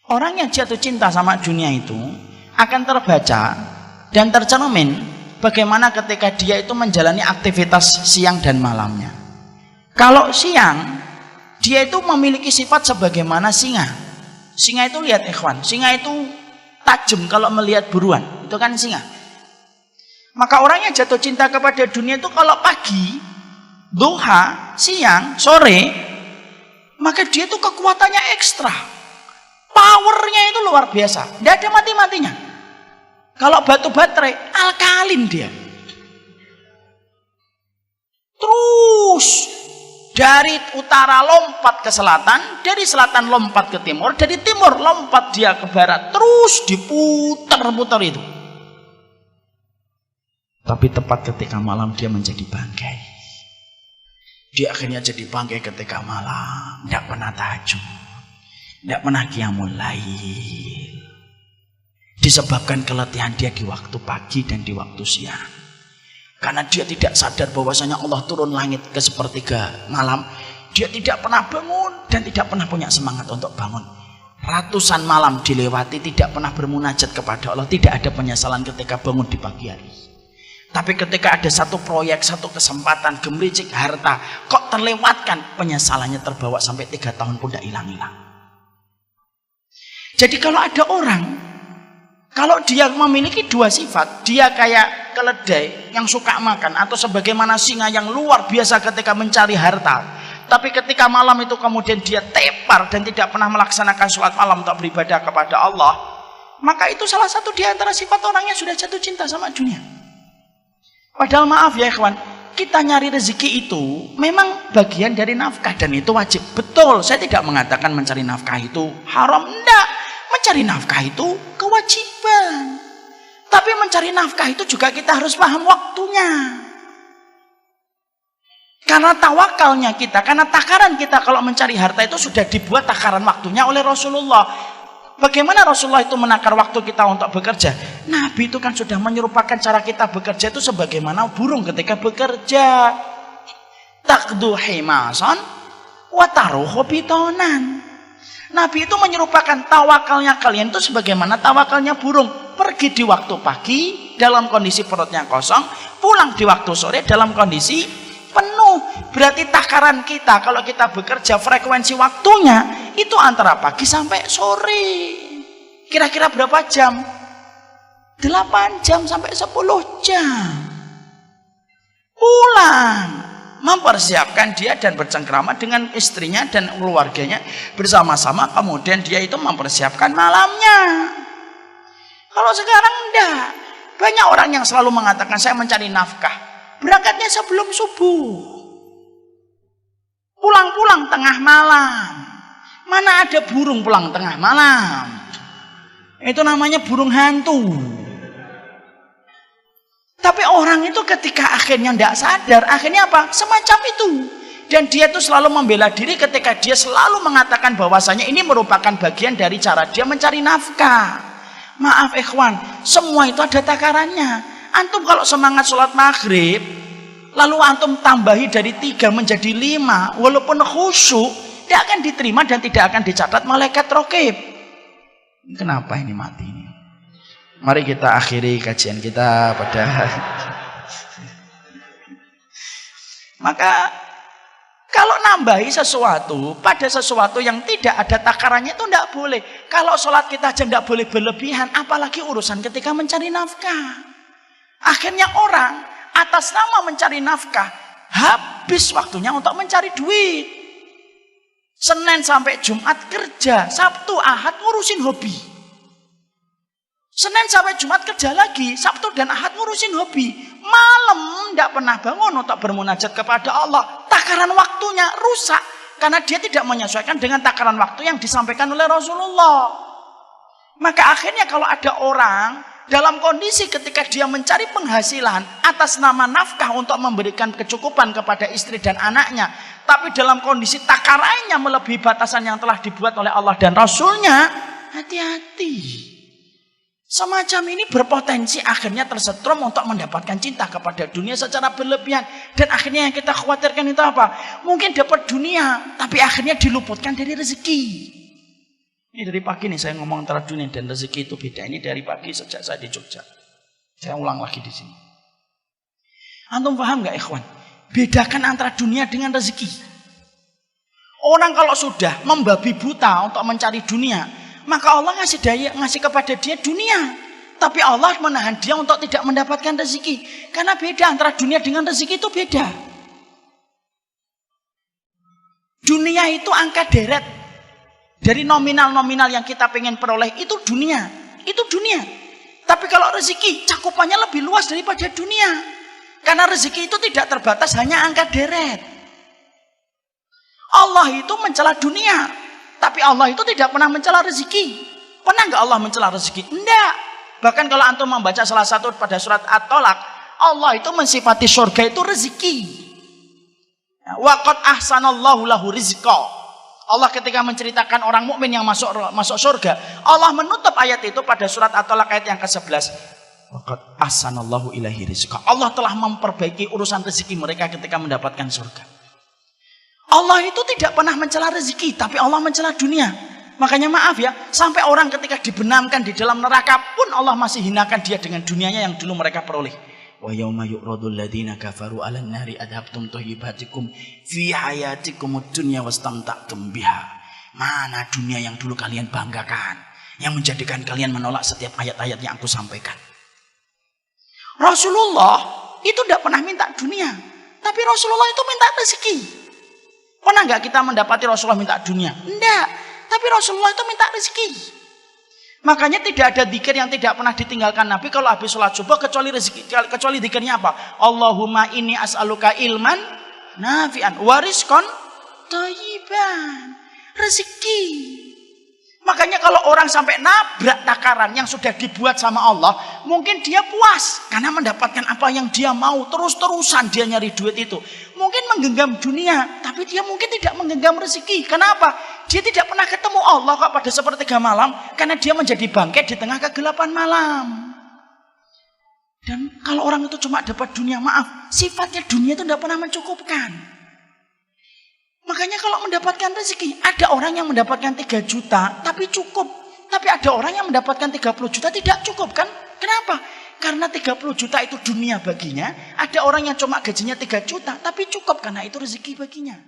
Orang yang jatuh cinta sama dunia itu akan terbaca dan tercermin bagaimana ketika dia itu menjalani aktivitas siang dan malamnya. Kalau siang, dia itu memiliki sifat sebagaimana singa. Singa itu lihat ikhwan, singa itu tajam kalau melihat buruan, itu kan singa. Maka orang yang jatuh cinta kepada dunia itu kalau pagi, duha, siang, sore, maka dia itu kekuatannya ekstra. Powernya itu luar biasa, tidak ada mati-matinya. Kalau batu baterai, alkalin dia. Terus dari utara lompat ke selatan, dari selatan lompat ke timur, dari timur lompat dia ke barat, terus diputar-putar itu. Tapi tepat ketika malam dia menjadi bangkai. Dia akhirnya jadi bangkai ketika malam, tidak pernah tahajud, tidak pernah qiyamul lail. Disebabkan keletihan dia di waktu pagi dan di waktu siang. Karena dia tidak sadar bahwasanya Allah turun langit ke sepertiga malam. Dia tidak pernah bangun dan tidak pernah punya semangat untuk bangun. Ratusan malam dilewati tidak pernah bermunajat kepada Allah. Tidak ada penyesalan ketika bangun di pagi hari. Tapi ketika ada satu proyek, satu kesempatan, gemericik harta, kok terlewatkan, penyesalannya terbawa sampai 3 tahun pun tidak hilang-hilang. Jadi kalau ada orang, kalau dia memiliki dua sifat, dia kayak keledai yang suka makan, atau sebagaimana singa yang luar biasa ketika mencari harta, tapi ketika malam itu kemudian dia tepar dan tidak pernah melaksanakan sholat malam untuk beribadah kepada Allah, maka itu salah satu di antara sifat orang yang sudah jatuh cinta sama dunia. Padahal maaf ya ikhwan, kita nyari rezeki itu memang bagian dari nafkah dan itu wajib. Betul, saya tidak mengatakan mencari nafkah itu haram, enggak. Mencari nafkah itu kewajiban. Tapi mencari nafkah itu juga kita harus paham waktunya. Karena tawakalnya kita, karena takaran kita kalau mencari harta itu sudah dibuat takaran waktunya oleh Rasulullah. Bagaimana Rasulullah itu menakar waktu kita untuk bekerja? Nabi itu kan sudah menyerupakan cara kita bekerja itu sebagaimana burung ketika bekerja. Taqdu himasan wa taruhu bitonan. Nabi itu menyerupakan tawakalnya kalian itu sebagaimana tawakalnya burung. Pergi di waktu pagi dalam kondisi perutnya kosong, pulang di waktu sore dalam kondisi penuh. Berarti takaran kita kalau kita bekerja frekuensi waktunya itu antara pagi sampai sore. Kira-kira berapa jam? 8 jam sampai 10 jam. Pulang, mempersiapkan dia dan bercengkrama dengan istrinya dan keluarganya bersama-sama, kemudian dia itu mempersiapkan malamnya. Kalau sekarang enggak. Banyak orang yang selalu mengatakan saya mencari nafkah, berangkatnya sebelum subuh, pulang-pulang tengah malam. Mana ada burung pulang tengah malam? Itu namanya burung hantu. Tapi orang itu ketika akhirnya tidak sadar, akhirnya apa? Semacam itu. Dan dia itu selalu membela diri ketika dia selalu mengatakan bahwasanya ini merupakan bagian dari cara dia mencari nafkah. Maaf ikhwan, semua itu ada takarannya. Antum kalau semangat sholat maghrib, lalu antum tambahi dari 3 menjadi 5, walaupun khusyuk, tidak akan diterima dan tidak akan dicatat malaikat raqib. Kenapa ini mati ini? Mari kita akhiri kajian kita pada maka kalau nambahi sesuatu pada sesuatu yang tidak ada takarannya itu tidak boleh. Kalau sholat kita aja tidak boleh berlebihan, apalagi urusan ketika mencari nafkah. Akhirnya orang atas nama mencari nafkah habis waktunya untuk mencari duit. Senin sampai Jumat kerja, Sabtu Ahad ngurusin hobi. Senin sampai Jumat kerja lagi, Sabtu dan Ahad ngurusin hobi. Malam tidak pernah bangun untuk bermunajat kepada Allah. Takaran waktunya rusak karena dia tidak menyesuaikan dengan takaran waktu yang disampaikan oleh Rasulullah. Maka akhirnya kalau ada orang dalam kondisi ketika dia mencari penghasilan atas nama nafkah untuk memberikan kecukupan kepada istri dan anaknya, tapi dalam kondisi takarannya melebihi batasan yang telah dibuat oleh Allah dan Rasulnya, hati-hati. Semacam ini berpotensi akhirnya tersetrum untuk mendapatkan cinta kepada dunia secara berlebihan. Dan akhirnya yang kita khawatirkan itu apa? Mungkin dapat dunia, tapi akhirnya diluputkan dari rezeki. Ini dari pagi nih saya ngomong antara dunia dan rezeki itu beda. Ini dari pagi sejak saya di Jogja. Saya ulang lagi di sini. Antum paham nggak ikhwan? Bedakan antara dunia dengan rezeki. Orang kalau sudah membabi buta untuk mencari dunia, maka Allah ngasih kepada dia dunia. Tapi Allah menahan dia untuk tidak mendapatkan rezeki. Karena beda antara dunia dengan rezeki itu beda. Dunia itu angka deret. Dari nominal-nominal yang kita pengen peroleh itu dunia. Itu dunia. Tapi kalau rezeki cakupannya lebih luas daripada dunia. Karena rezeki itu tidak terbatas hanya angka deret. Allah itu mencela dunia. Tapi Allah itu tidak pernah mencela rezeki. Pernah nggak Allah mencela rezeki? Enggak. Bahkan kalau antum membaca salah satu pada surat At-Tolak, Allah itu mensifati surga itu rezeki. Wa qad ahsanallahu lahu rizqa. Allah ketika menceritakan orang mukmin yang masuk surga, Allah menutup ayat itu pada surat At-Tolak ayat yang ke-11. Wa qad ahsanallahu ilaihi rizqa. Allah telah memperbaiki urusan rezeki mereka ketika mendapatkan surga. Allah itu tidak pernah mencela rezeki, tapi Allah mencela dunia. Makanya maaf ya, sampai orang ketika dibenamkan di dalam neraka pun Allah masih hinakan dia dengan dunianya yang dulu mereka peroleh. Wa yauma yu'radul ladzina kafaru 'alan nari adhabtum thayyibatikum fi hayatikumud dunya wastamta'tum biha. Mana dunia yang dulu kalian banggakan, yang menjadikan kalian menolak setiap ayat-ayat yang aku sampaikan. Rasulullah itu tidak pernah minta dunia, tapi Rasulullah itu minta rezeki. Pernah nggak kita mendapati Rasulullah minta dunia? Enggak. Tapi Rasulullah itu minta rezeki. Makanya tidak ada zikir yang tidak pernah ditinggalkan Nabi kalau habis sholat subuh kecuali rezeki, kecuali zikirnya apa? Allahumma inni as'aluka ilman nafi'an wa rizqan thayyiban. Rezeki. Makanya kalau orang sampai nabrak takaran yang sudah dibuat sama Allah, mungkin dia puas karena mendapatkan apa yang dia mau, terus-terusan dia nyari duit itu. Mungkin menggenggam dunia, tapi dia mungkin tidak menggenggam rezeki. Kenapa? Dia tidak pernah ketemu Allah kok pada sepertiga malam, karena dia menjadi bangkai di tengah kegelapan malam. Dan kalau orang itu cuma dapat dunia, maaf, sifatnya dunia itu tidak pernah mencukupkan. Makanya kalau mendapatkan rezeki, ada orang yang mendapatkan 3 juta tapi cukup. Tapi ada orang yang mendapatkan 30 juta tidak cukup kan? Kenapa? Karena 30 juta itu dunia baginya. Ada orang yang cuma gajinya 3 juta tapi cukup karena itu rezeki baginya.